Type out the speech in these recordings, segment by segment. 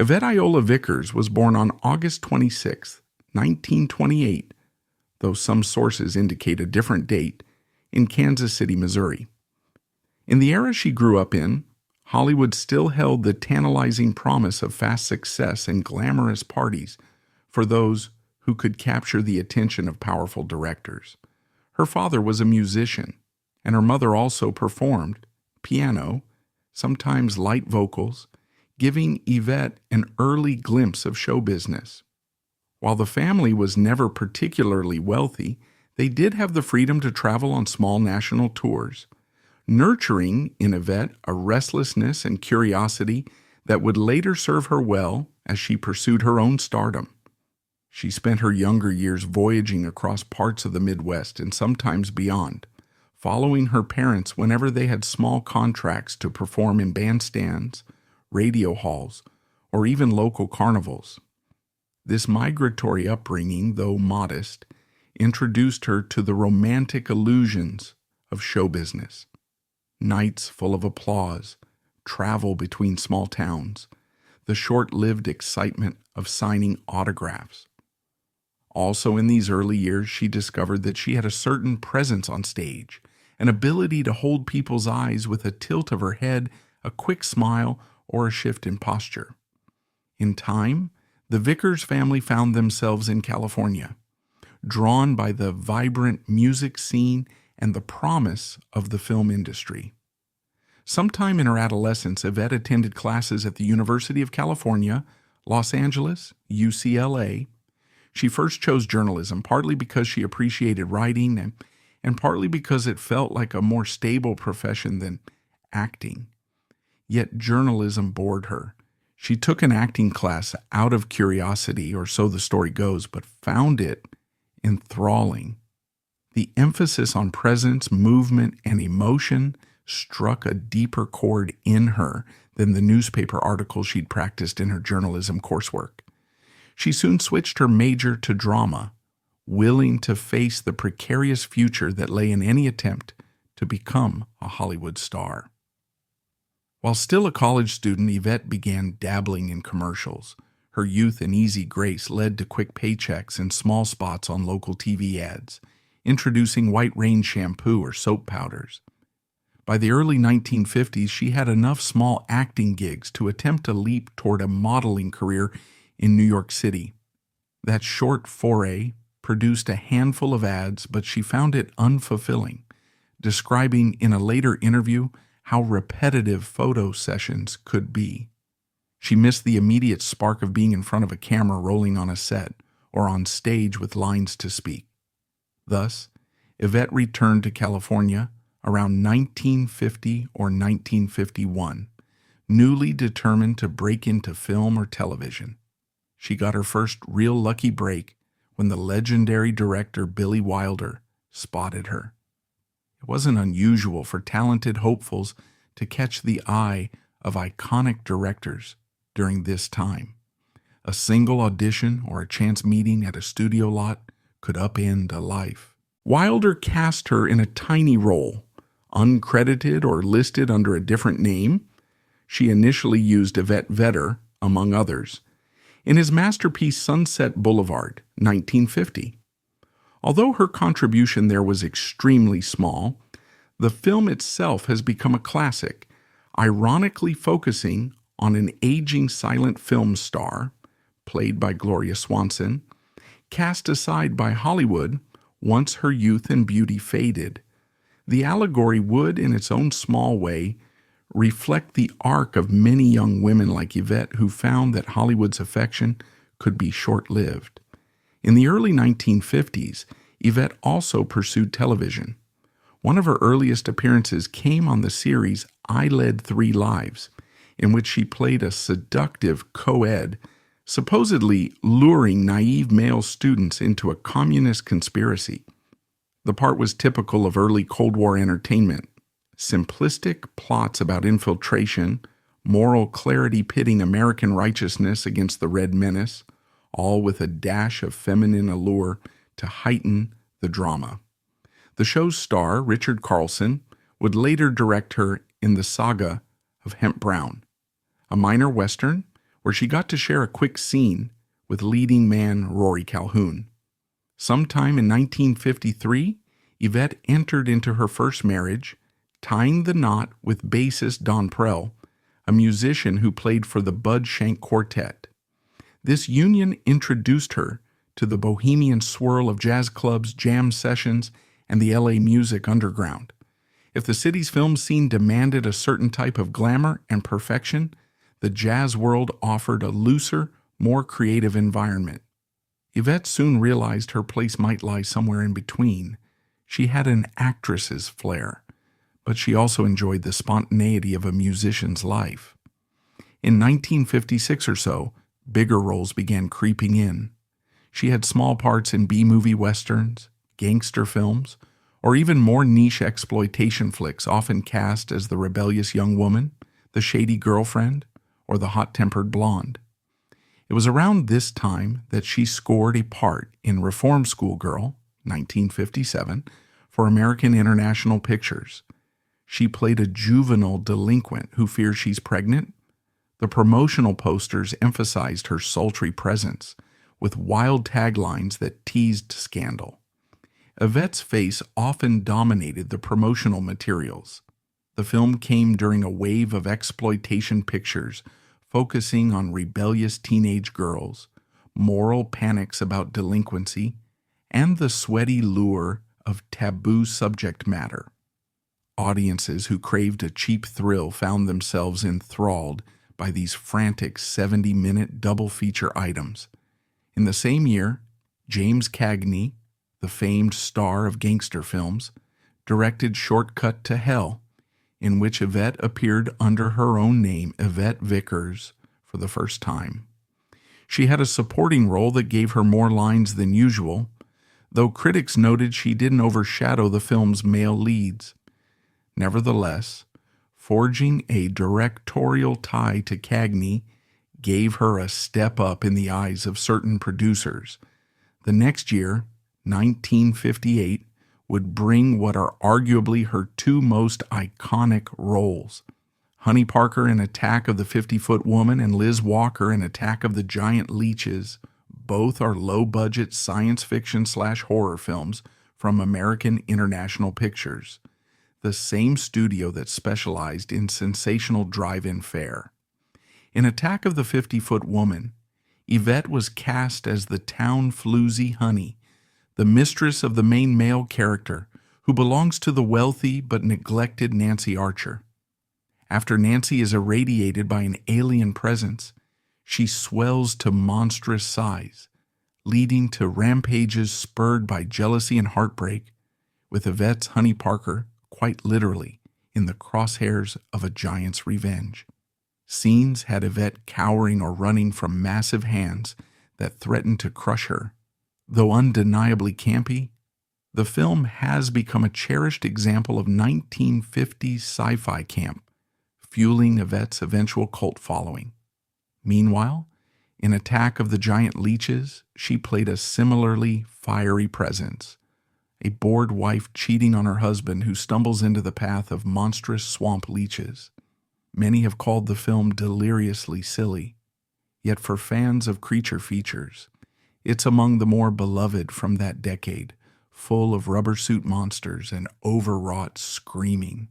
Yvette Vickers was born on August 26, 1928, though some sources indicate a different date, in Kansas City, Missouri. In the era she grew up in, Hollywood still held the tantalizing promise of fast success and glamorous parties for those who could capture the attention of powerful directors. Her father was a musician, and her mother also performed piano, sometimes light vocals, giving Yvette an early glimpse of show business. While the family was never particularly wealthy, they did have the freedom to travel on small national tours, nurturing in Yvette a restlessness and curiosity that would later serve her well as she pursued her own stardom. She spent her younger years voyaging across parts of the Midwest and sometimes beyond, following her parents whenever they had small contracts to perform in bandstands, radio halls, or even local carnivals. This migratory upbringing, though modest, introduced her to the romantic illusions of show business. Nights full of applause, travel between small towns, the short-lived excitement of signing autographs. Also in these early years, she discovered that she had a certain presence on stage, an ability to hold people's eyes with a tilt of her head, a quick smile, or a shift in posture. In time, the Vickers family found themselves in California, drawn by the vibrant music scene and the promise of the film industry. Sometime in her adolescence, Yvette attended classes at the University of California, Los Angeles, UCLA. She first chose journalism, partly because she appreciated writing and partly because it felt like a more stable profession than acting. Yet journalism bored her. She took an acting class out of curiosity, or so the story goes, but found it enthralling. The emphasis on presence, movement, and emotion struck a deeper chord in her than the newspaper articles she'd practiced in her journalism coursework. She soon switched her major to drama, willing to face the precarious future that lay in any attempt to become a Hollywood star. While still a college student, Yvette began dabbling in commercials. Her youth and easy grace led to quick paychecks and small spots on local TV ads, introducing White Rain shampoo or soap powders. By the early 1950s, she had enough small acting gigs to attempt a leap toward a modeling career in New York City. That short foray produced a handful of ads, but she found it unfulfilling, describing in a later interview how repetitive photo sessions could be. She missed the immediate spark of being in front of a camera rolling on a set or on stage with lines to speak. Thus, Yvette returned to California around 1950 or 1951, newly determined to break into film or television. She got her first real lucky break when the legendary director Billy Wilder spotted her. It wasn't unusual for talented hopefuls to catch the eye of iconic directors during this time. A single audition or a chance meeting at a studio lot could upend a life. Wilder cast her in a tiny role, uncredited or listed under a different name. She initially used Yvette Vedder, among others, in his masterpiece Sunset Boulevard, 1950. Although her contribution there was extremely small, the film itself has become a classic, ironically focusing on an aging silent film star, played by Gloria Swanson, cast aside by Hollywood once her youth and beauty faded. The allegory would, in its own small way, reflect the arc of many young women like Yvette who found that Hollywood's affection could be short-lived. In the early 1950s, Yvette also pursued television. One of her earliest appearances came on the series I Led 3 Lives, in which she played a seductive co-ed, supposedly luring naive male students into a communist conspiracy. The part was typical of early Cold War entertainment. Simplistic plots about infiltration, moral clarity pitting American righteousness against the Red Menace, all with a dash of feminine allure to heighten the drama. The show's star, Richard Carlson, would later direct her in the saga of Hemp Brown, a minor western where she got to share a quick scene with leading man Rory Calhoun. Sometime in 1953, Yvette entered into her first marriage, tying the knot with bassist Don Prell, a musician who played for the Bud Shank Quartet. This union introduced her to the bohemian swirl of jazz clubs, jam sessions, and the LA music underground. If the city's film scene demanded a certain type of glamour and perfection, the jazz world offered a looser, more creative environment. Yvette soon realized her place might lie somewhere in between. She had an actress's flair, but she also enjoyed the spontaneity of a musician's life. In 1956 or so, bigger roles began creeping in. She had small parts in B-movie westerns, gangster films, or even more niche exploitation flicks often cast as the rebellious young woman, the shady girlfriend, or the hot-tempered blonde. It was around this time that she scored a part in Reform School Girl, 1957, for American International Pictures. She played a juvenile delinquent who fears she's pregnant. The promotional posters emphasized her sultry presence, with wild taglines that teased scandal. Yvette's face often dominated the promotional materials. The film came during a wave of exploitation pictures focusing on rebellious teenage girls, moral panics about delinquency, and the sweaty lure of taboo subject matter. Audiences who craved a cheap thrill found themselves enthralled by these frantic 70-minute double-feature items. In the same year, James Cagney, the famed star of gangster films, directed Shortcut to Hell, in which Yvette appeared under her own name, Yvette Vickers, for the first time. She had a supporting role that gave her more lines than usual, though critics noted she didn't overshadow the film's male leads. Nevertheless, forging a directorial tie to Cagney gave her a step up in the eyes of certain producers. The next year, 1958, would bring what are arguably her two most iconic roles. Honey Parker in Attack of the 50-Foot Woman and Liz Walker in Attack of the Giant Leeches. Both are low-budget science fiction/horror films from American International Pictures, the same studio that specialized in sensational drive-in fare. In Attack of the 50-Foot Woman, Yvette was cast as the town floozy Honey, the mistress of the main male character, who belongs to the wealthy but neglected Nancy Archer. After Nancy is irradiated by an alien presence, she swells to monstrous size, leading to rampages spurred by jealousy and heartbreak, with Yvette's Honey Parker, quite literally, in the crosshairs of a giant's revenge. Scenes had Yvette cowering or running from massive hands that threatened to crush her. Though undeniably campy, the film has become a cherished example of 1950s sci-fi camp, fueling Yvette's eventual cult following. Meanwhile, in Attack of the Giant Leeches, she played a similarly fiery presence, a bored wife cheating on her husband who stumbles into the path of monstrous swamp leeches. Many have called the film deliriously silly, yet for fans of creature features, it's among the more beloved from that decade, full of rubber suit monsters and overwrought screaming.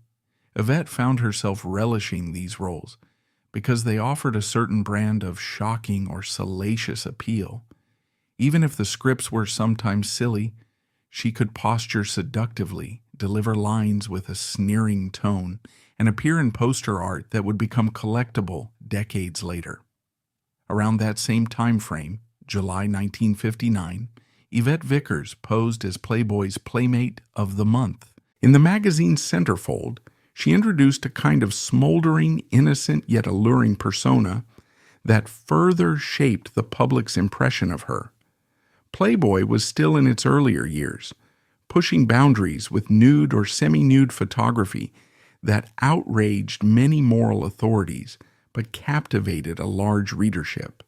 Yvette found herself relishing these roles because they offered a certain brand of shocking or salacious appeal. Even if the scripts were sometimes silly, she could posture seductively, deliver lines with a sneering tone, and appear in poster art that would become collectible decades later. Around that same time frame, July 1959, Yvette Vickers posed as Playboy's Playmate of the Month. In the magazine's centerfold, she introduced a kind of smoldering, innocent yet alluring persona that further shaped the public's impression of her. Playboy was still in its earlier years, pushing boundaries with nude or semi-nude photography that outraged many moral authorities but captivated a large readership.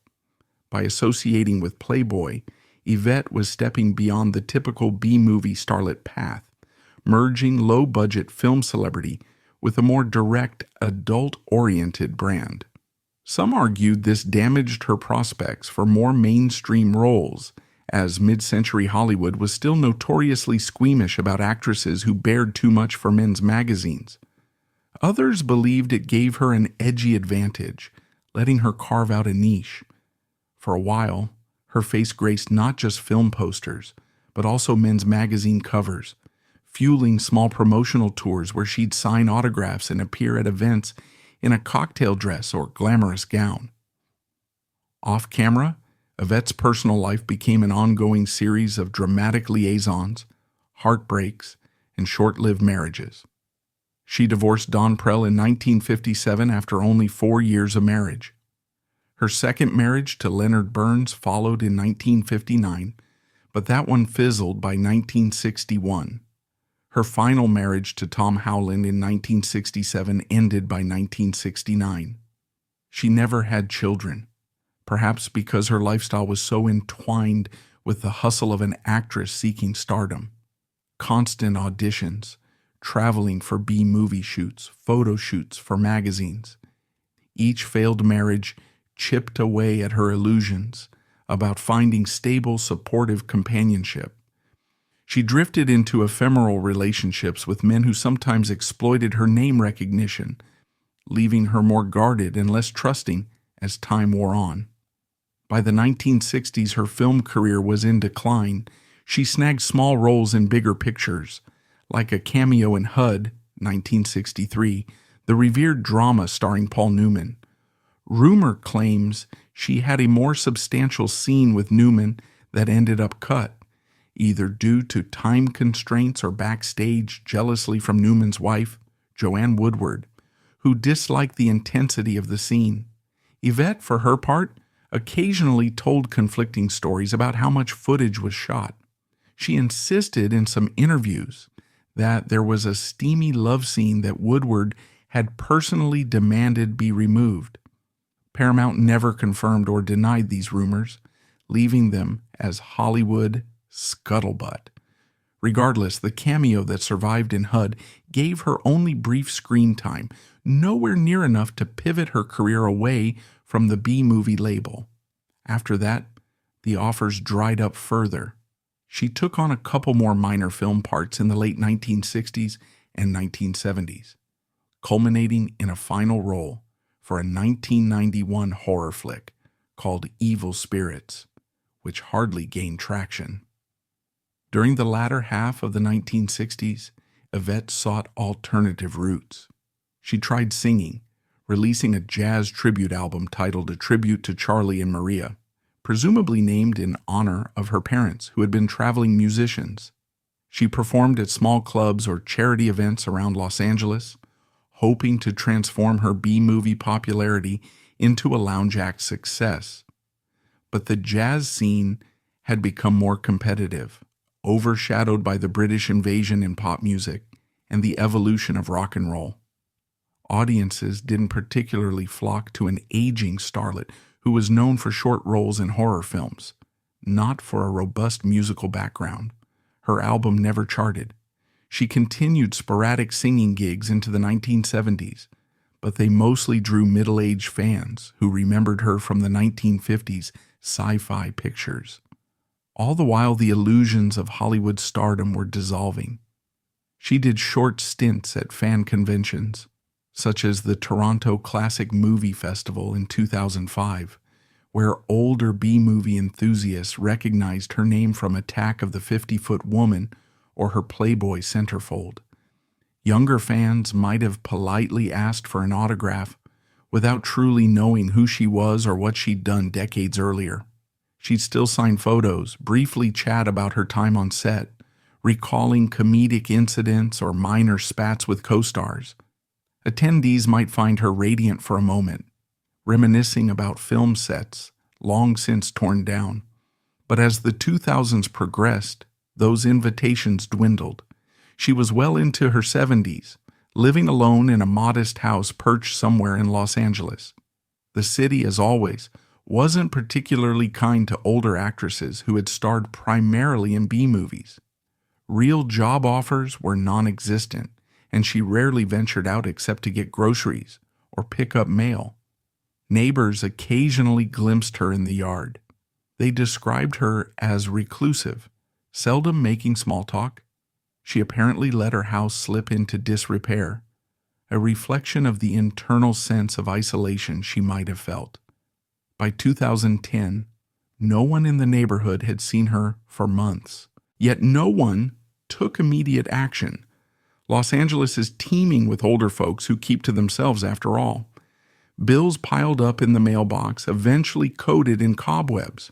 By associating with Playboy, Yvette was stepping beyond the typical B-movie starlet path, merging low-budget film celebrity with a more direct, adult-oriented brand. Some argued this damaged her prospects for more mainstream roles, as mid-century Hollywood was still notoriously squeamish about actresses who bared too much for men's magazines. Others believed it gave her an edgy advantage, letting her carve out a niche. For a while, her face graced not just film posters, but also men's magazine covers, fueling small promotional tours where she'd sign autographs and appear at events in a cocktail dress or glamorous gown. Off camera, Yvette's personal life became an ongoing series of dramatic liaisons, heartbreaks, and short-lived marriages. She divorced Don Prell in 1957 after only 4 years of marriage. Her second marriage to Leonard Burns followed in 1959, but that one fizzled by 1961. Her final marriage to Tom Howland in 1967 ended by 1969. She never had children, perhaps because her lifestyle was so entwined with the hustle of an actress seeking stardom. Constant auditions, traveling for B-movie shoots, photo shoots for magazines. Each failed marriage chipped away at her illusions about finding stable, supportive companionship. She drifted into ephemeral relationships with men who sometimes exploited her name recognition, leaving her more guarded and less trusting as time wore on. By the 1960s, her film career was in decline. She snagged small roles in bigger pictures, like a cameo in HUD, 1963, the revered drama starring Paul Newman. Rumor claims she had a more substantial scene with Newman that ended up cut, either due to time constraints or backstage jealousy from Newman's wife, Joanne Woodward, who disliked the intensity of the scene. Yvette, for her part, occasionally told conflicting stories about how much footage was shot. She insisted in some interviews that there was a steamy love scene that Woodward had personally demanded be removed. Paramount never confirmed or denied these rumors, leaving them as Hollywood scuttlebutt. Regardless, the cameo that survived in HUD gave her only brief screen time, nowhere near enough to pivot her career away from the B-movie label. After that, the offers dried up further. She took on a couple more minor film parts in the late 1960s and 1970s, culminating in a final role for a 1991 horror flick called Evil Spirits, which hardly gained traction. During the latter half of the 1960s, Yvette sought alternative routes. She tried singing, releasing a jazz tribute album titled A Tribute to Charlie and Maria, presumably named in honor of her parents, who had been traveling musicians. She performed at small clubs or charity events around Los Angeles, hoping to transform her B-movie popularity into a lounge act success. But the jazz scene had become more competitive, overshadowed by the British invasion in pop music and the evolution of rock and roll. Audiences didn't particularly flock to an aging starlet who was known for short roles in horror films, not for a robust musical background. Her album never charted. She continued sporadic singing gigs into the 1970s, but they mostly drew middle-aged fans who remembered her from the 1950s sci-fi pictures. All the while, the illusions of Hollywood stardom were dissolving. She did short stints at fan conventions, such as the Toronto Classic Movie Festival in 2005, where older B-movie enthusiasts recognized her name from Attack of the 50-Foot Woman or her Playboy centerfold. Younger fans might have politely asked for an autograph without truly knowing who she was or what she'd done decades earlier. She'd still sign photos, briefly chat about her time on set, recalling comedic incidents or minor spats with co-stars. Attendees might find her radiant for a moment, reminiscing about film sets long since torn down. But as the 2000s progressed, those invitations dwindled. She was well into her 70s, living alone in a modest house perched somewhere in Los Angeles. The city, as always, wasn't particularly kind to older actresses who had starred primarily in B-movies. Real job offers were non-existent, and she rarely ventured out except to get groceries or pick up mail. Neighbors occasionally glimpsed her in the yard. They described her as reclusive, seldom making small talk. She apparently let her house slip into disrepair, a reflection of the internal sense of isolation she might have felt. By 2010, no one in the neighborhood had seen her for months. Yet no one took immediate action. Los Angeles is teeming with older folks who keep to themselves after all. Bills piled up in the mailbox, eventually coated in cobwebs.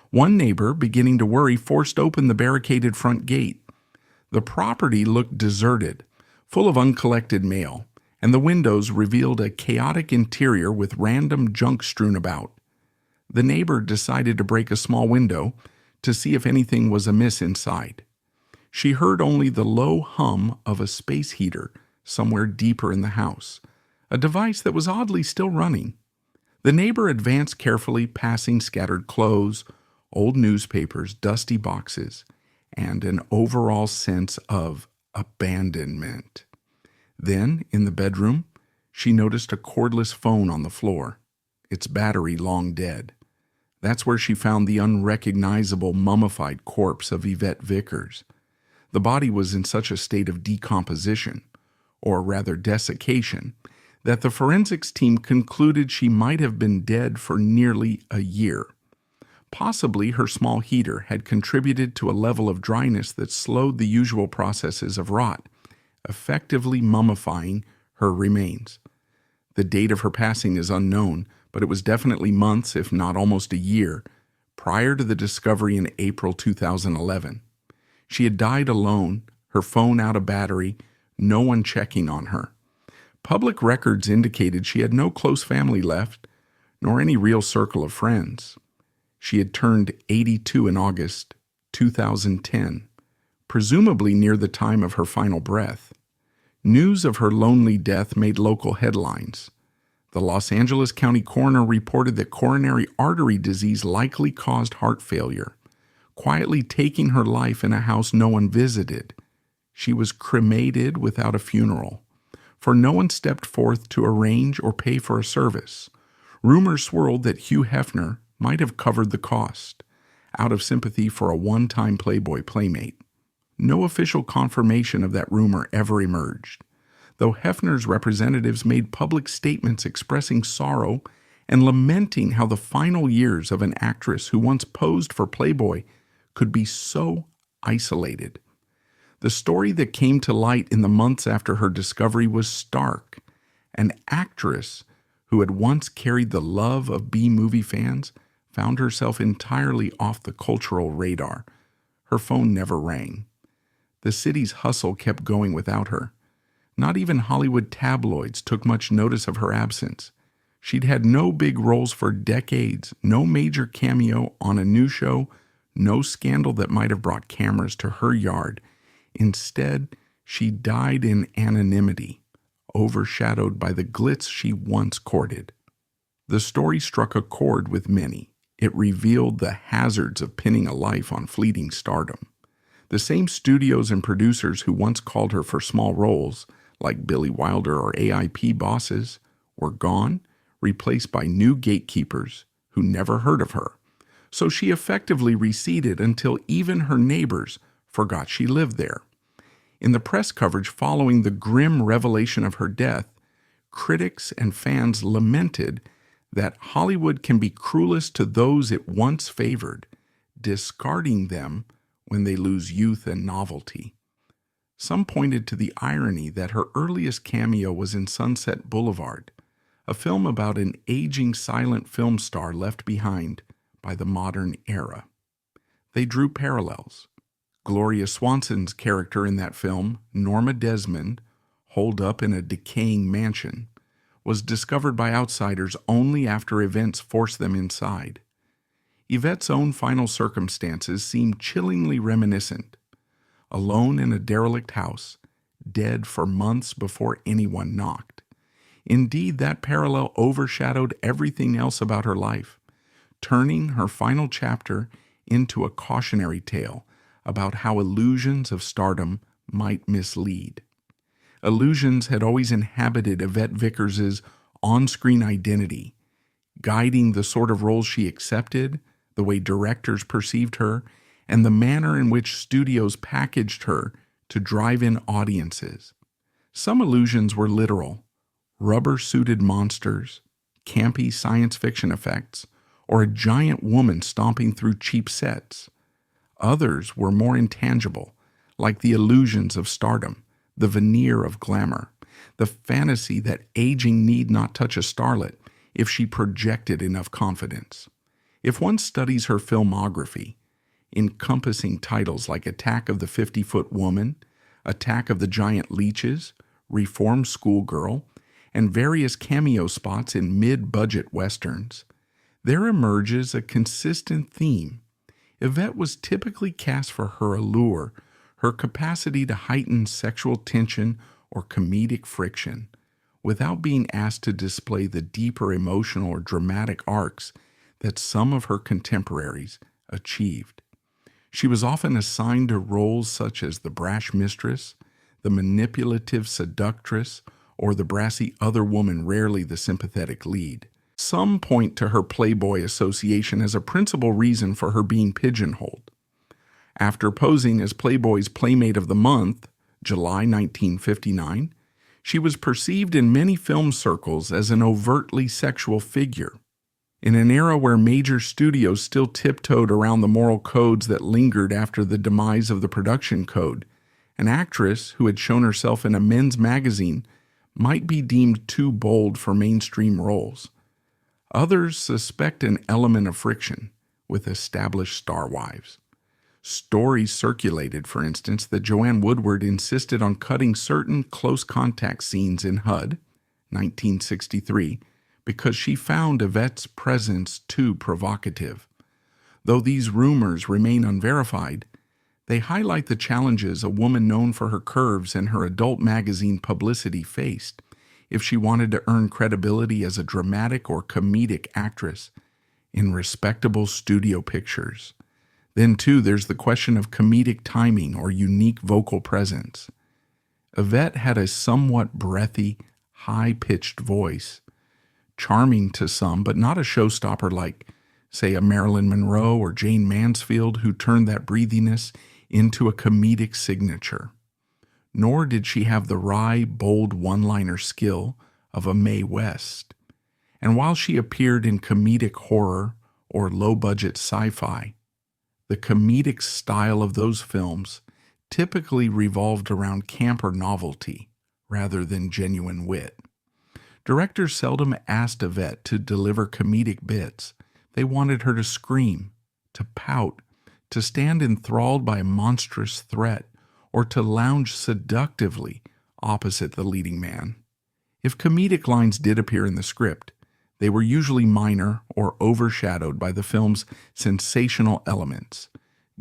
One neighbor, beginning to worry, forced open the barricaded front gate. The property looked deserted, full of uncollected mail, and the windows revealed a chaotic interior with random junk strewn about. The neighbor decided to break a small window to see if anything was amiss inside. She heard only the low hum of a space heater somewhere deeper in the house, a device that was oddly still running. The neighbor advanced carefully, passing scattered clothes, old newspapers, dusty boxes, and an overall sense of abandonment. Then, in the bedroom, she noticed a cordless phone on the floor, its battery long dead. That's where she found the unrecognizable mummified corpse of Yvette Vickers. The body was in such a state of decomposition, or rather desiccation, that the forensics team concluded she might have been dead for nearly a year. Possibly her small heater had contributed to a level of dryness that slowed the usual processes of rot, effectively mummifying her remains. The date of her passing is unknown, but it was definitely months, if not almost a year, prior to the discovery in April 2011. She had died alone, her phone out of battery, no one checking on her. Public records indicated she had no close family left, nor any real circle of friends. She had turned 82 in August 2010, presumably near the time of her final breath. News of her lonely death made local headlines. The Los Angeles County coroner reported that coronary artery disease likely caused heart failure, quietly taking her life in a house no one visited. She was cremated without a funeral, for no one stepped forth to arrange or pay for a service. Rumors swirled that Hugh Hefner might have covered the cost, out of sympathy for a one-time Playboy Playmate. No official confirmation of that rumor ever emerged, though Hefner's representatives made public statements expressing sorrow and lamenting how the final years of an actress who once posed for Playboy could be so isolated. The story that came to light in the months after her discovery was stark. An actress who had once carried the love of B-movie fans found herself entirely off the cultural radar. Her phone never rang. The city's hustle kept going without her. Not even Hollywood tabloids took much notice of her absence. She'd had no big roles for decades, no major cameo on a new show, no scandal that might have brought cameras to her yard. Instead, she died in anonymity, overshadowed by the glitz she once courted. The story struck a chord with many. It revealed the hazards of pinning a life on fleeting stardom. The same studios and producers who once called her for small roles, like Billy Wilder or AIP bosses, were gone, replaced by new gatekeepers who never heard of her. So she effectively receded until even her neighbors forgot she lived there. In the press coverage following the grim revelation of her death, critics and fans lamented that Hollywood can be cruelest to those it once favored, discarding them when they lose youth and novelty. Some pointed to the irony that her earliest cameo was in Sunset Boulevard, a film about an aging silent film star left behind by the modern era. They drew parallels. Gloria Swanson's character in that film, Norma Desmond, holed up in a decaying mansion, was discovered by outsiders only after events forced them inside. Yvette's own final circumstances seem chillingly reminiscent. Alone in a derelict house, dead for months before anyone knocked. Indeed, that parallel overshadowed everything else about her life, turning her final chapter into a cautionary tale about how illusions of stardom might mislead. Illusions had always inhabited Yvette Vickers' on-screen identity, guiding the sort of roles she accepted, the way directors perceived her, and the manner in which studios packaged her to drive in audiences. Some illusions were literal: rubber-suited monsters, campy science fiction effects, or a giant woman stomping through cheap sets. Others were more intangible, like the illusions of stardom, the veneer of glamour, the fantasy that aging need not touch a starlet if she projected enough confidence. If one studies her filmography, encompassing titles like Attack of the 50-Foot Woman, Attack of the Giant Leeches, Reformed Schoolgirl, and various cameo spots in mid-budget westerns, there emerges a consistent theme. Yvette was typically cast for her allure, her capacity to heighten sexual tension or comedic friction, without being asked to display the deeper emotional or dramatic arcs that some of her contemporaries achieved. She was often assigned to roles such as the brash mistress, the manipulative seductress, or the brassy other woman, rarely the sympathetic lead. Some point to her Playboy association as a principal reason for her being pigeonholed. After posing as Playboy's Playmate of the Month, July 1959, she was perceived in many film circles as an overtly sexual figure. In an era where major studios still tiptoed around the moral codes that lingered after the demise of the production code, an actress who had shown herself in a men's magazine might be deemed too bold for mainstream roles. Others suspect an element of friction with established star wives. Stories circulated, for instance, that Joanne Woodward insisted on cutting certain close contact scenes in HUD, 1963, because she found Yvette's presence too provocative. Though these rumors remain unverified, they highlight the challenges a woman known for her curves and her adult magazine publicity faced if she wanted to earn credibility as a dramatic or comedic actress in respectable studio pictures. Then, too, there's the question of comedic timing or unique vocal presence. Yvette had a somewhat breathy, high-pitched voice, charming to some, but not a showstopper like, say, a Marilyn Monroe or Jane Mansfield, who turned that breathiness into a comedic signature. Nor did she have the wry, bold one-liner skill of a Mae West. And while she appeared in comedic horror or low-budget sci-fi, the comedic style of those films typically revolved around camp or novelty rather than genuine wit. Directors seldom asked Yvette to deliver comedic bits. They wanted her to scream, to pout, to stand enthralled by a monstrous threat, or to lounge seductively opposite the leading man. If comedic lines did appear in the script, they were usually minor or overshadowed by the film's sensational elements: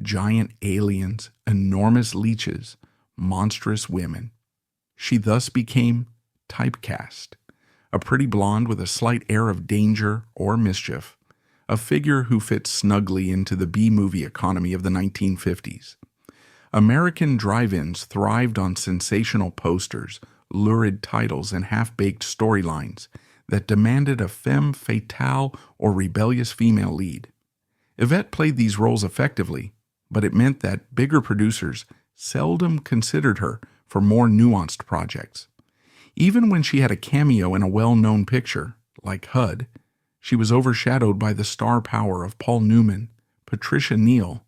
giant aliens, enormous leeches, monstrous women. She thus became typecast, a pretty blonde with a slight air of danger or mischief, a figure who fits snugly into the B-movie economy of the 1950s. American drive-ins thrived on sensational posters, lurid titles, and half-baked storylines that demanded a femme fatale or rebellious female lead. Yvette played these roles effectively, but it meant that bigger producers seldom considered her for more nuanced projects. Even when she had a cameo in a well-known picture, like HUD, she was overshadowed by the star power of Paul Newman, Patricia Neal,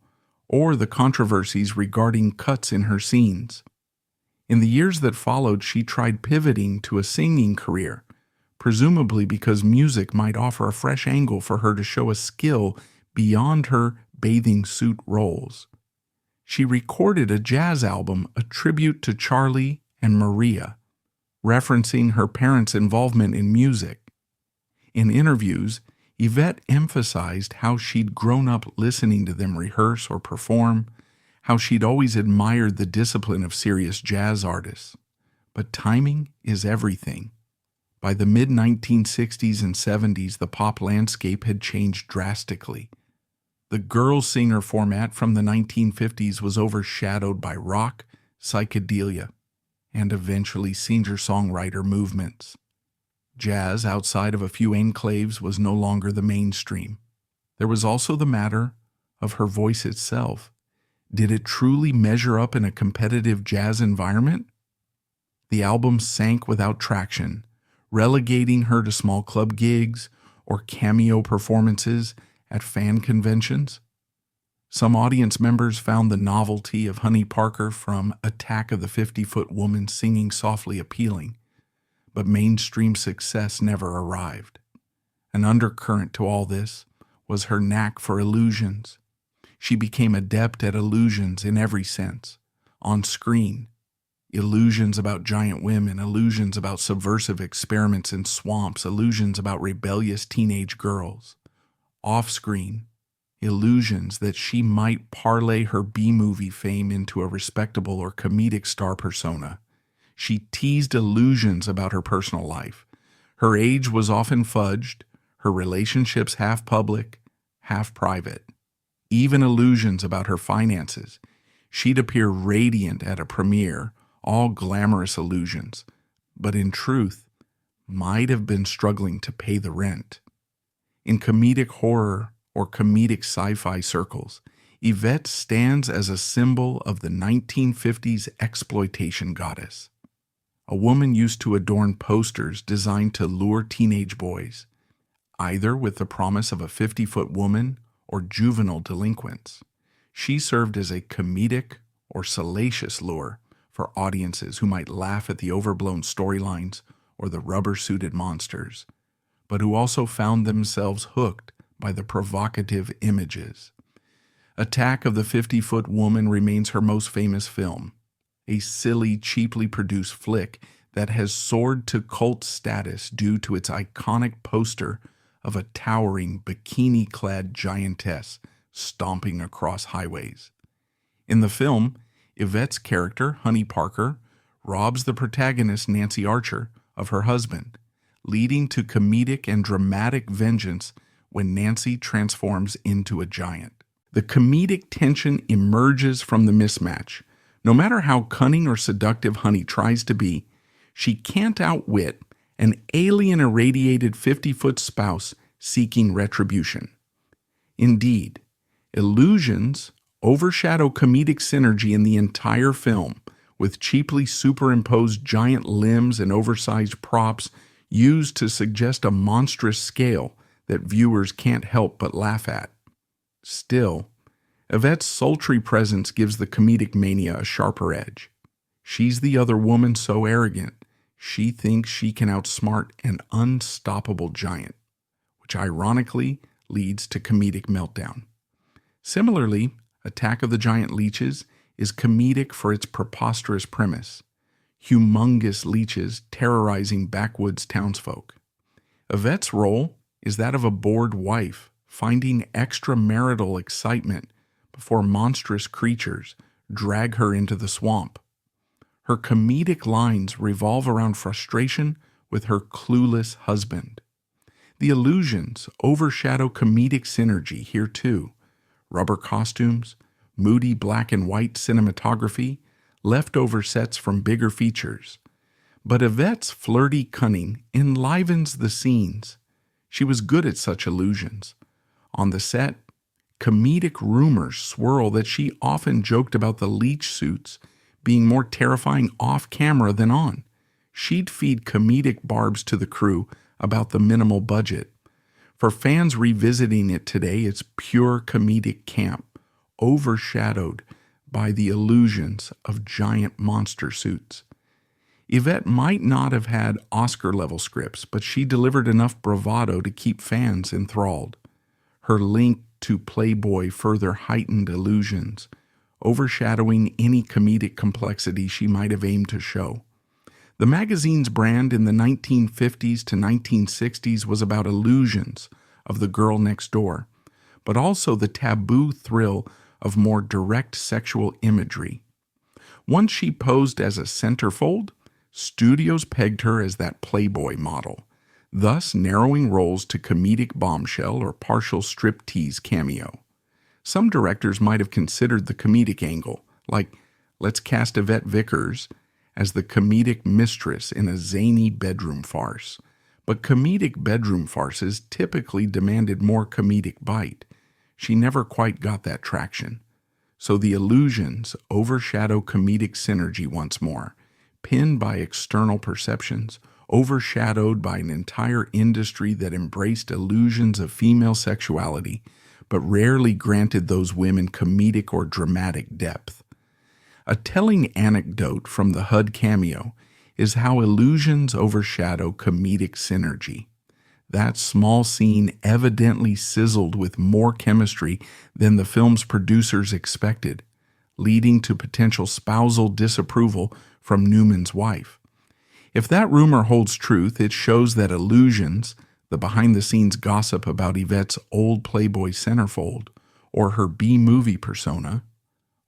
or the controversies regarding cuts in her scenes. In the years that followed, she tried pivoting to a singing career, presumably because music might offer a fresh angle for her to show a skill beyond her bathing suit roles. She recorded a jazz album, a tribute to Charlie and Maria, referencing her parents' involvement in music. In interviews, Yvette emphasized how she'd grown up listening to them rehearse or perform, how she'd always admired the discipline of serious jazz artists. But timing is everything. By the mid-1960s and 70s, the pop landscape had changed drastically. The girl singer format from the 1950s was overshadowed by rock, psychedelia, and eventually singer-songwriter movements. Jazz outside of a few enclaves was no longer the mainstream. There was also the matter of her voice itself. Did it truly measure up in a competitive jazz environment? The album sank without traction, relegating her to small club gigs or cameo performances at fan conventions. Some audience members found the novelty of Honey Parker from Attack of the 50-Foot Woman singing softly appealing, but mainstream success never arrived. An undercurrent to all this was her knack for illusions. She became adept at illusions in every sense. On screen, illusions about giant women, illusions about subversive experiments in swamps, illusions about rebellious teenage girls. Off-screen, illusions that she might parlay her B-movie fame into a respectable or comedic star persona. She teased illusions about her personal life. Her age was often fudged, her relationships half public, half private. Even illusions about her finances. She'd appear radiant at a premiere, all glamorous illusions, but in truth, might have been struggling to pay the rent. In comedic horror or comedic sci-fi circles, Yvette stands as a symbol of the 1950s exploitation goddess. A woman used to adorn posters designed to lure teenage boys, either with the promise of a 50-foot woman or juvenile delinquents. She served as a comedic or salacious lure for audiences who might laugh at the overblown storylines or the rubber-suited monsters, but who also found themselves hooked by the provocative images. Attack of the 50-Foot Woman remains her most famous film, a silly, cheaply produced flick that has soared to cult status due to its iconic poster of a towering, bikini-clad giantess stomping across highways. In the film, Yvette's character, Honey Parker, robs the protagonist, Nancy Archer, of her husband, leading to comedic and dramatic vengeance when Nancy transforms into a giant. The comedic tension emerges from the mismatch. No matter how cunning or seductive Honey tries to be, she can't outwit an alien-irradiated 50-foot spouse seeking retribution. Indeed, illusions overshadow comedic synergy in the entire film, with cheaply superimposed giant limbs and oversized props used to suggest a monstrous scale that viewers can't help but laugh at. Still, Yvette's sultry presence gives the comedic mania a sharper edge. She's the other woman so arrogant, she thinks she can outsmart an unstoppable giant, which ironically leads to comedic meltdown. Similarly, Attack of the Giant Leeches is comedic for its preposterous premise: humongous leeches terrorizing backwoods townsfolk. Yvette's role is that of a bored wife finding extramarital excitement before monstrous creatures drag her into the swamp. Her comedic lines revolve around frustration with her clueless husband. The illusions overshadow comedic synergy here too. Rubber costumes, moody black and white cinematography, leftover sets from bigger features. But Yvette's flirty cunning enlivens the scenes. She was good at such illusions. On the set, comedic rumors swirl that she often joked about the leech suits being more terrifying off-camera than on. She'd feed comedic barbs to the crew about the minimal budget. For fans revisiting it today, it's pure comedic camp, overshadowed by the illusions of giant monster suits. Yvette might not have had Oscar-level scripts, but she delivered enough bravado to keep fans enthralled. Her link to Playboy further heightened illusions, overshadowing any comedic complexity she might have aimed to show. The magazine's brand in the 1950s to 1960s was about illusions of the girl next door, but also the taboo thrill of more direct sexual imagery. Once she posed as a centerfold, studios pegged her as that Playboy model, thus narrowing roles to comedic bombshell or partial striptease cameo. Some directors might have considered the comedic angle, like, let's cast Yvette Vickers as the comedic mistress in a zany bedroom farce. But comedic bedroom farces typically demanded more comedic bite. She never quite got that traction. So the illusions overshadow comedic synergy once more, pinned by external perceptions, overshadowed by an entire industry that embraced illusions of female sexuality, but rarely granted those women comedic or dramatic depth. A telling anecdote from the HUD cameo is how illusions overshadow comedic synergy. That small scene evidently sizzled with more chemistry than the film's producers expected, leading to potential spousal disapproval from Newman's wife. If that rumor holds truth, it shows that illusions, the behind-the-scenes gossip about Yvette's old Playboy centerfold, or her B-movie persona,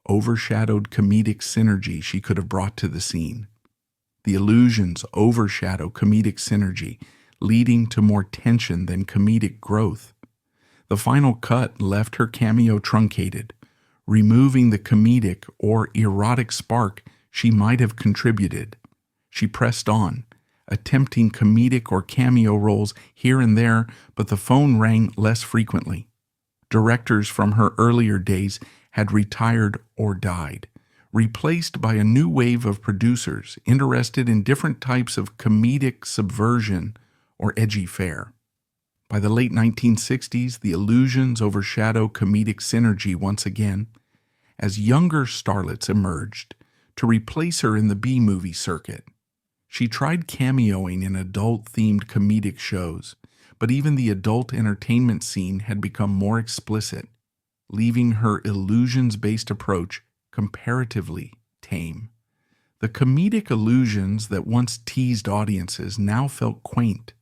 overshadowed comedic synergy she could have brought to the scene. The illusions overshadow comedic synergy, leading to more tension than comedic growth. The final cut left her cameo truncated, removing the comedic or erotic spark she might have contributed. She pressed on, attempting comedic or cameo roles here and there, but the phone rang less frequently. Directors from her earlier days had retired or died, replaced by a new wave of producers interested in different types of comedic subversion or edgy fare. By the late 1960s, the illusions overshadow comedic synergy once again, as younger starlets emerged to replace her in the B-movie circuit. She tried cameoing in adult-themed comedic shows, but even the adult entertainment scene had become more explicit, leaving her illusions-based approach comparatively tame. The comedic illusions that once teased audiences now felt quaint.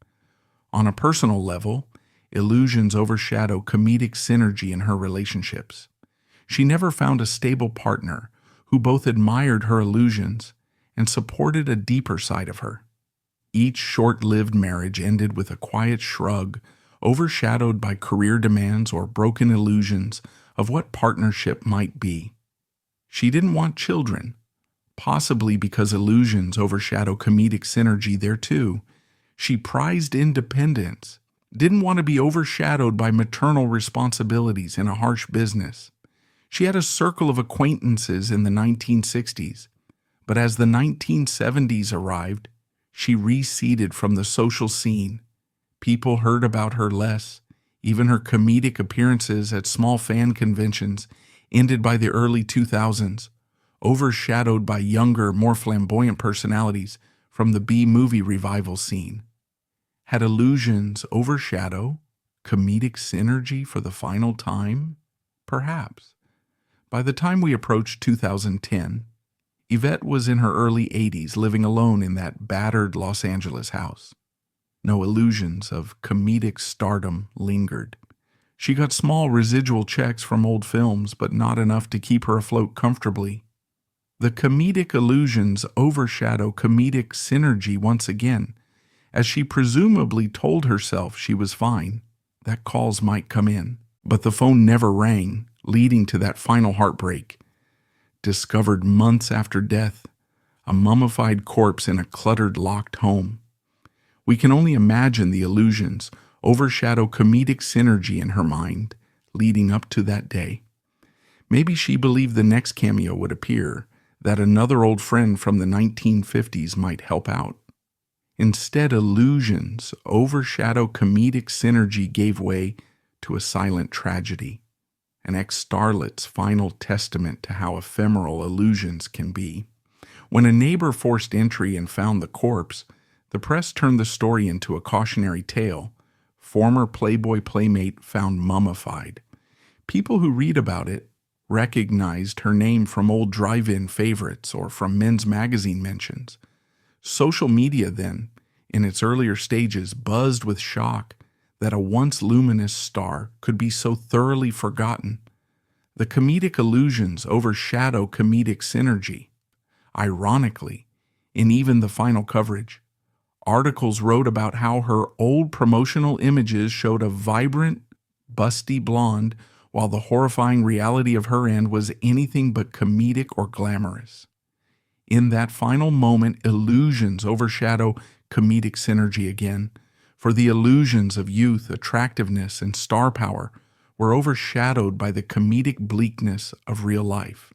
On a personal level, illusions overshadow comedic synergy in her relationships. She never found a stable partner who both admired her illusions and supported a deeper side of her. Each short-lived marriage ended with a quiet shrug, overshadowed by career demands or broken illusions of what partnership might be. She didn't want children, possibly because illusions overshadow comedic synergy there too. She prized independence, didn't want to be overshadowed by maternal responsibilities in a harsh business. She had a circle of acquaintances in the 1960s, but as the 1970s arrived, she receded from the social scene. People heard about her less. Even her comedic appearances at small fan conventions ended by the early 2000s, overshadowed by younger, more flamboyant personalities from the B-movie revival scene. Had illusions overshadow comedic synergy for the final time? Perhaps. By the time we approached 2010, Yvette was in her early 80s, living alone in that battered Los Angeles house. No illusions of comedic stardom lingered. She got small residual checks from old films, but not enough to keep her afloat comfortably. The comedic illusions overshadow comedic synergy once again, as she presumably told herself she was fine, that calls might come in. But the phone never rang, leading to that final heartbreak. Discovered months after death, a mummified corpse in a cluttered, locked home. We can only imagine the illusions overshadow comedic synergy in her mind, leading up to that day. Maybe she believed the next cameo would appear, that another old friend from the 1950s might help out. Instead, illusions overshadow comedic synergy gave way to a silent tragedy, an ex-starlet's final testament to how ephemeral illusions can be. When a neighbor forced entry and found the corpse, the press turned the story into a cautionary tale. Former Playboy Playmate found mummified. People who read about it recognized her name from old drive-in favorites or from men's magazine mentions. Social media then, in its earlier stages, buzzed with shock that a once luminous star could be so thoroughly forgotten. The comedic illusions overshadow comedic synergy. Ironically, in even the final coverage, articles wrote about how her old promotional images showed a vibrant, busty blonde, while the horrifying reality of her end was anything but comedic or glamorous. In that final moment, illusions overshadow comedic synergy again, for the illusions of youth, attractiveness, and star power were overshadowed by the comedic bleakness of real life.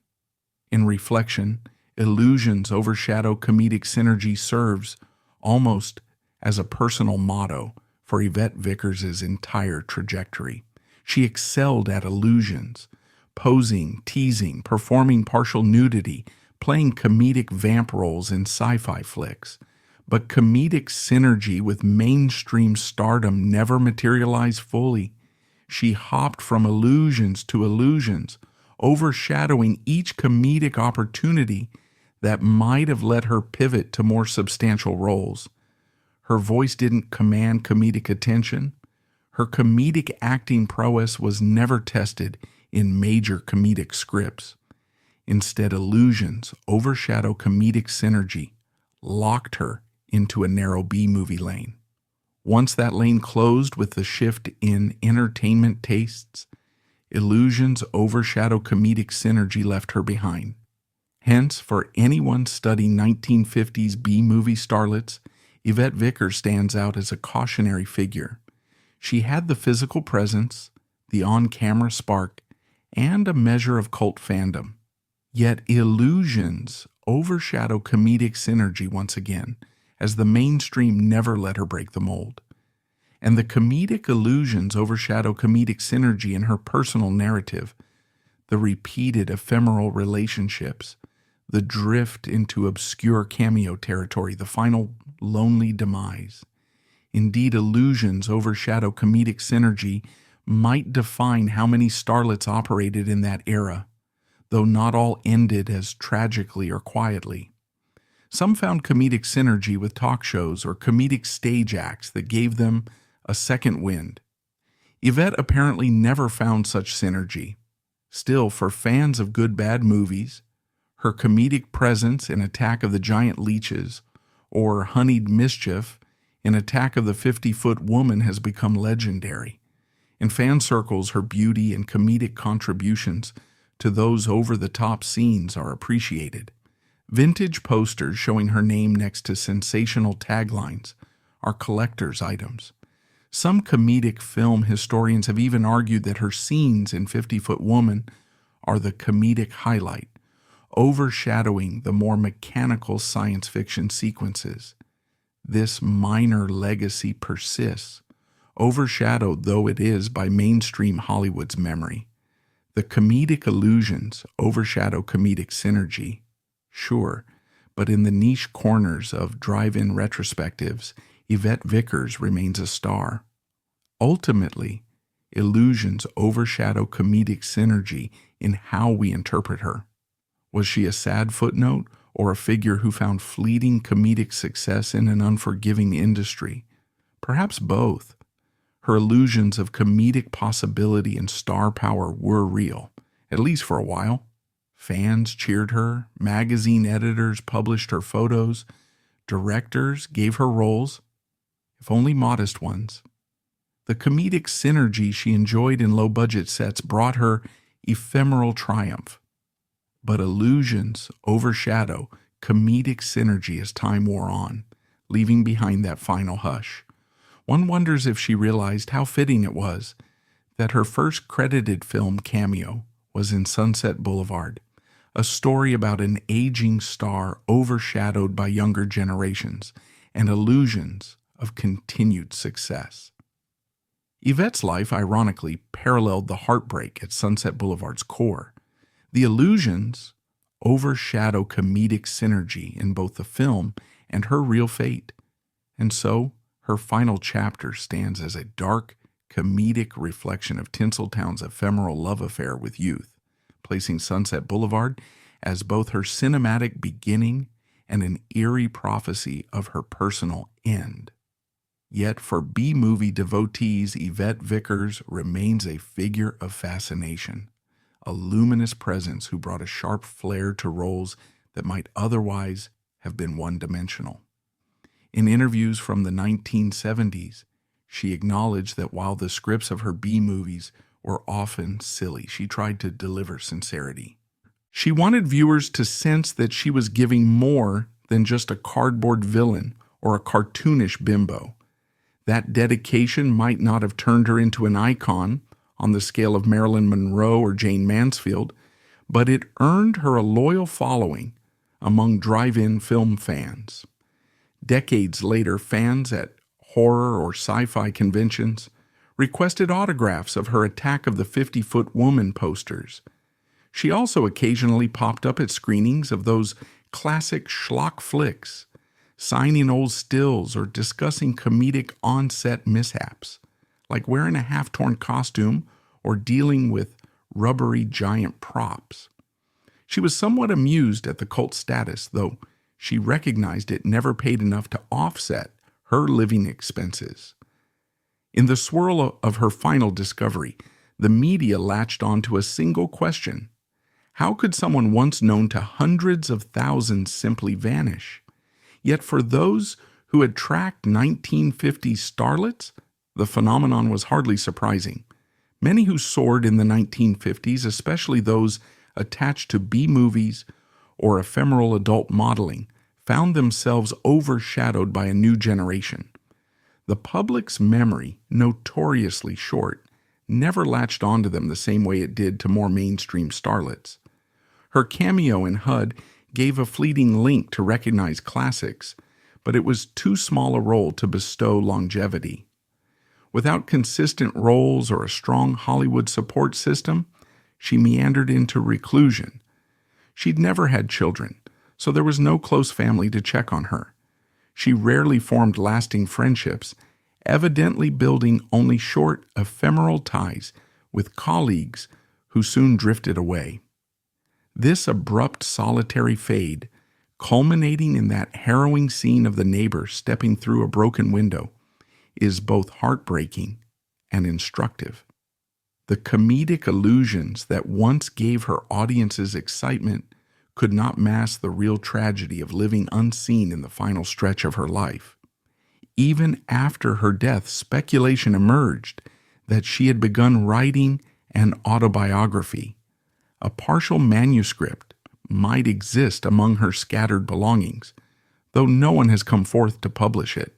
In reflection, illusions overshadow comedic synergy serves almost as a personal motto for Yvette Vickers' entire trajectory. She excelled at illusions, posing, teasing, performing partial nudity, playing comedic vamp roles in sci-fi flicks. But comedic synergy with mainstream stardom never materialized fully. She hopped from illusions to illusions, overshadowing each comedic opportunity that might have let her pivot to more substantial roles. Her voice didn't command comedic attention. Her comedic acting prowess was never tested in major comedic scripts. Instead, illusions overshadow comedic synergy, locked her into a narrow B-movie lane. Once that lane closed with the shift in entertainment tastes, illusions overshadow comedic synergy left her behind. Hence, for anyone studying 1950s B-movie starlets, Yvette Vickers stands out as a cautionary figure. She had the physical presence, the on-camera spark, and a measure of cult fandom. Yet illusions overshadow comedic synergy once again, as the mainstream never let her break the mold. And the comedic illusions overshadow comedic synergy in her personal narrative, the repeated ephemeral relationships, the drift into obscure cameo territory, the final lonely demise. Indeed, illusions overshadow comedic synergy might define how many starlets operated in that era, though not all ended as tragically or quietly. Some found comedic synergy with talk shows or comedic stage acts that gave them a second wind. Yvette apparently never found such synergy. Still, for fans of good bad movies, her comedic presence in Attack of the Giant Leeches or Honeyed Mischief in Attack of the 50-Foot Woman has become legendary. In fan circles, her beauty and comedic contributions to those over-the-top scenes are appreciated. Vintage posters showing her name next to sensational taglines are collector's items. Some comedic film historians have even argued that her scenes in 50-Foot Woman are the comedic highlight, overshadowing the more mechanical science fiction sequences. This minor legacy persists, overshadowed though it is by mainstream Hollywood's memory. The comedic illusions overshadow comedic synergy, sure, but in the niche corners of drive-in retrospectives, Yvette Vickers remains a star. Ultimately, illusions overshadow comedic synergy in how we interpret her. Was she a sad footnote or a figure who found fleeting comedic success in an unforgiving industry? Perhaps both. Her illusions of comedic possibility and star power were real, at least for a while. Fans cheered her, magazine editors published her photos, directors gave her roles, if only modest ones. The comedic synergy she enjoyed in low-budget sets brought her ephemeral triumph. But illusions overshadow comedic synergy as time wore on, leaving behind that final hush. One wonders if she realized how fitting it was that her first credited film cameo was in Sunset Boulevard, a story about an aging star overshadowed by younger generations and illusions of continued success. Yvette's life, ironically, paralleled the heartbreak at Sunset Boulevard's core. The illusions overshadow comedic synergy in both the film and her real fate, and so her final chapter stands as a dark, comedic reflection of Tinseltown's ephemeral love affair with youth, placing Sunset Boulevard as both her cinematic beginning and an eerie prophecy of her personal end. Yet for B-movie devotees, Yvette Vickers remains a figure of fascination, a luminous presence who brought a sharp flair to roles that might otherwise have been one-dimensional. In interviews from the 1970s, she acknowledged that while the scripts of her B-movies were often silly, she tried to deliver sincerity. She wanted viewers to sense that she was giving more than just a cardboard villain or a cartoonish bimbo, That dedication might not have turned her into an icon on the scale of Marilyn Monroe or Jane Mansfield, but it earned her a loyal following among drive-in film fans. Decades later, fans at horror or sci-fi conventions requested autographs of her Attack of the 50-Foot Woman posters. She also occasionally popped up at screenings of those classic schlock flicks, signing old stills or discussing comedic on-set mishaps, like wearing a half-torn costume or dealing with rubbery giant props. She was somewhat amused at the cult status, though she recognized it never paid enough to offset her living expenses. In the swirl of her final discovery, the media latched onto a single question. How could someone once known to hundreds of thousands simply vanish? Yet for those who had tracked 1950s starlets, the phenomenon was hardly surprising. Many who soared in the 1950s, especially those attached to B-movies or ephemeral adult modeling, found themselves overshadowed by a new generation. The public's memory, notoriously short, never latched onto them the same way it did to more mainstream starlets. Her cameo in HUD gave a fleeting link to recognize classics, but it was too small a role to bestow longevity. Without consistent roles or a strong Hollywood support system, she meandered into reclusion. She'd never had children, so there was no close family to check on her. She rarely formed lasting friendships, evidently building only short, ephemeral ties with colleagues who soon drifted away. This abrupt, solitary fade, culminating in that harrowing scene of the neighbor stepping through a broken window, is both heartbreaking and instructive. The comedic illusions that once gave her audiences excitement could not mask the real tragedy of living unseen in the final stretch of her life. Even after her death, speculation emerged that she had begun writing an autobiography. A partial manuscript might exist among her scattered belongings, though no one has come forth to publish it.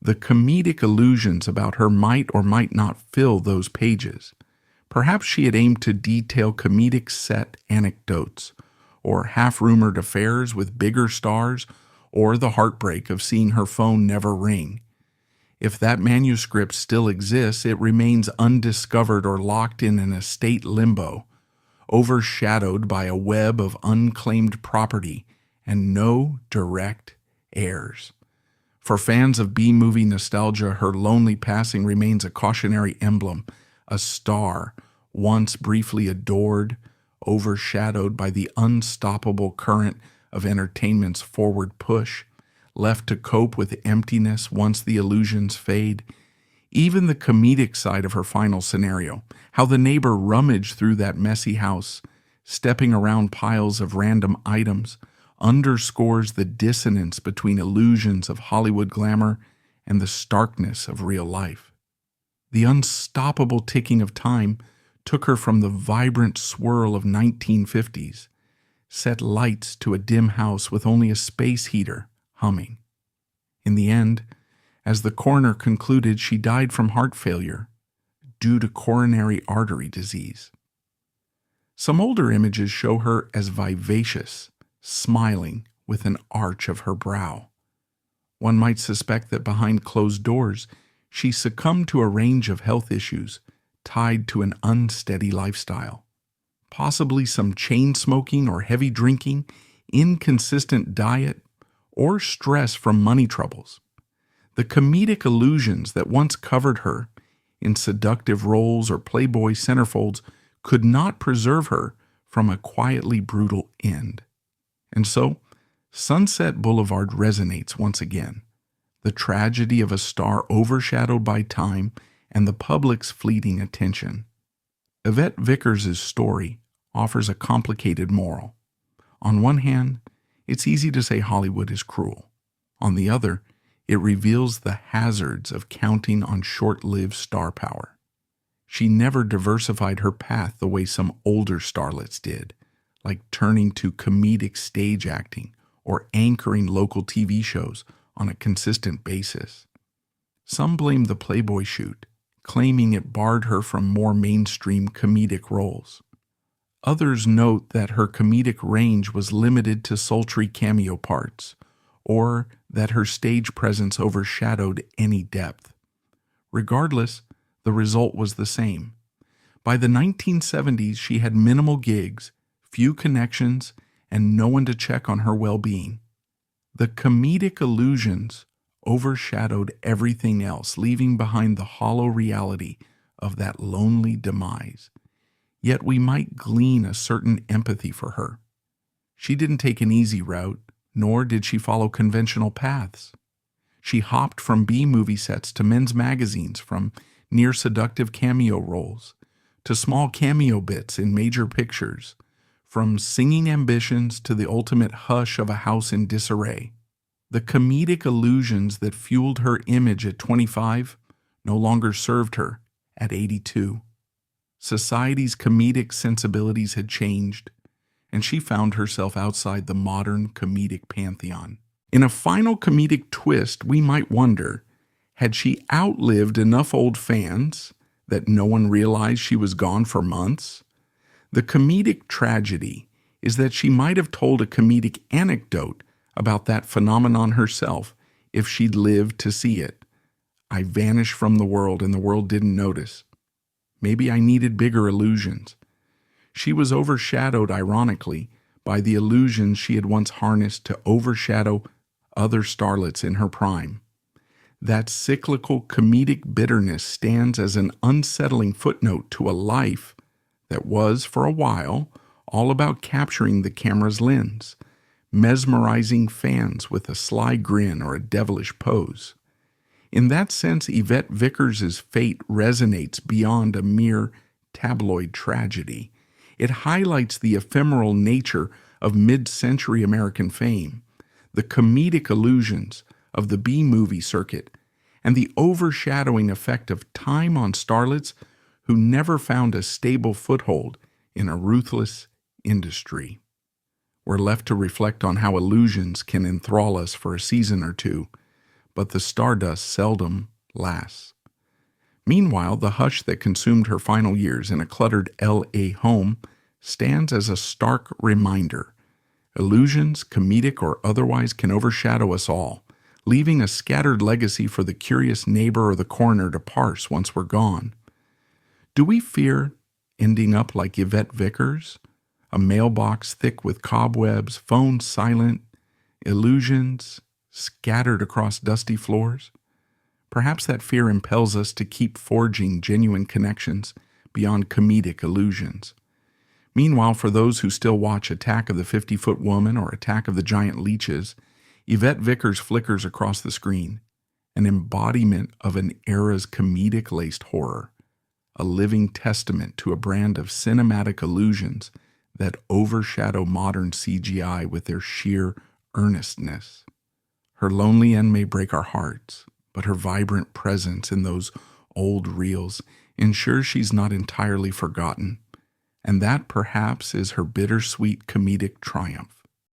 The comedic illusions about her might or might not fill those pages. Perhaps she had aimed to detail comedic set anecdotes, or half-rumored affairs with bigger stars, or the heartbreak of seeing her phone never ring. If that manuscript still exists, it remains undiscovered or locked in an estate limbo, overshadowed by a web of unclaimed property and no direct heirs. For fans of B-movie nostalgia, her lonely passing remains a cautionary emblem, a star once briefly adored, overshadowed by the unstoppable current of entertainment's forward push, left to cope with emptiness once the illusions fade. Even the comedic side of her final scenario, how the neighbor rummaged through that messy house, stepping around piles of random items, underscores the dissonance between illusions of Hollywood glamour and the starkness of real life. The unstoppable ticking of time took her from the vibrant swirl of 1950s, set lights to a dim house with only a space heater humming. In the end, as the coroner concluded, she died from heart failure due to coronary artery disease. Some older images show her as vivacious, smiling with an arch of her brow. One might suspect that behind closed doors, she succumbed to a range of health issues tied to an unsteady lifestyle. Possibly some chain smoking or heavy drinking, inconsistent diet, or stress from money troubles. The comedic illusions that once covered her in seductive roles or Playboy centerfolds could not preserve her from a quietly brutal end. And so, Sunset Boulevard resonates once again. The tragedy of a star overshadowed by time and the public's fleeting attention. Yvette Vickers' story offers a complicated moral. On one hand, it's easy to say Hollywood is cruel. On the other, it reveals the hazards of counting on short-lived star power. She never diversified her path the way some older starlets did, like turning to comedic stage acting or anchoring local TV shows on a consistent basis. Some blame the Playboy shoot, claiming it barred her from more mainstream comedic roles. Others note that her comedic range was limited to sultry cameo parts, or that her stage presence overshadowed any depth. Regardless, the result was the same. By the 1970s, she had minimal gigs, few connections, and no one to check on her well-being. The comedic illusions overshadowed everything else, leaving behind the hollow reality of that lonely demise. Yet we might glean a certain empathy for her. She didn't take an easy route, nor did she follow conventional paths. She hopped from B-movie sets to men's magazines, from near-seductive cameo roles to small cameo bits in major pictures, from singing ambitions to the ultimate hush of a house in disarray. The comedic illusions that fueled her image at 25 no longer served her at 82. Society's comedic sensibilities had changed, and she found herself outside the modern comedic pantheon. In a final comedic twist, we might wonder, had she outlived enough old fans that no one realized she was gone for months? The comedic tragedy is that she might have told a comedic anecdote about that phenomenon herself if she'd lived to see it. I vanished from the world and the world didn't notice. Maybe I needed bigger illusions. She was overshadowed, ironically, by the illusions she had once harnessed to overshadow other starlets in her prime. That cyclical comedic bitterness stands as an unsettling footnote to a life that was, for a while, all about capturing the camera's lens, mesmerizing fans with a sly grin or a devilish pose. In that sense, Yvette Vickers' fate resonates beyond a mere tabloid tragedy. It highlights the ephemeral nature of mid-century American fame, the comedic illusions of the B-movie circuit, and the overshadowing effect of time on starlets who never found a stable foothold in a ruthless industry. We're left to reflect on how illusions can enthrall us for a season or two, but the stardust seldom lasts. Meanwhile, the hush that consumed her final years in a cluttered L.A. home stands as a stark reminder. Illusions, comedic or otherwise, can overshadow us all, leaving a scattered legacy for the curious neighbor or the coroner to parse once we're gone. Do we fear ending up like Yvette Vickers? A mailbox thick with cobwebs, phone silent, illusions scattered across dusty floors? Perhaps that fear impels us to keep forging genuine connections beyond comedic illusions. Meanwhile, for those who still watch Attack of the 50-Foot Woman or Attack of the Giant Leeches, Yvette Vickers flickers across the screen, an embodiment of an era's comedic-laced horror, a living testament to a brand of cinematic illusions that overshadow modern CGI with their sheer earnestness. Her lonely end may break our hearts, but her vibrant presence in those old reels ensures she's not entirely forgotten, and that perhaps is her bittersweet comedic triumph.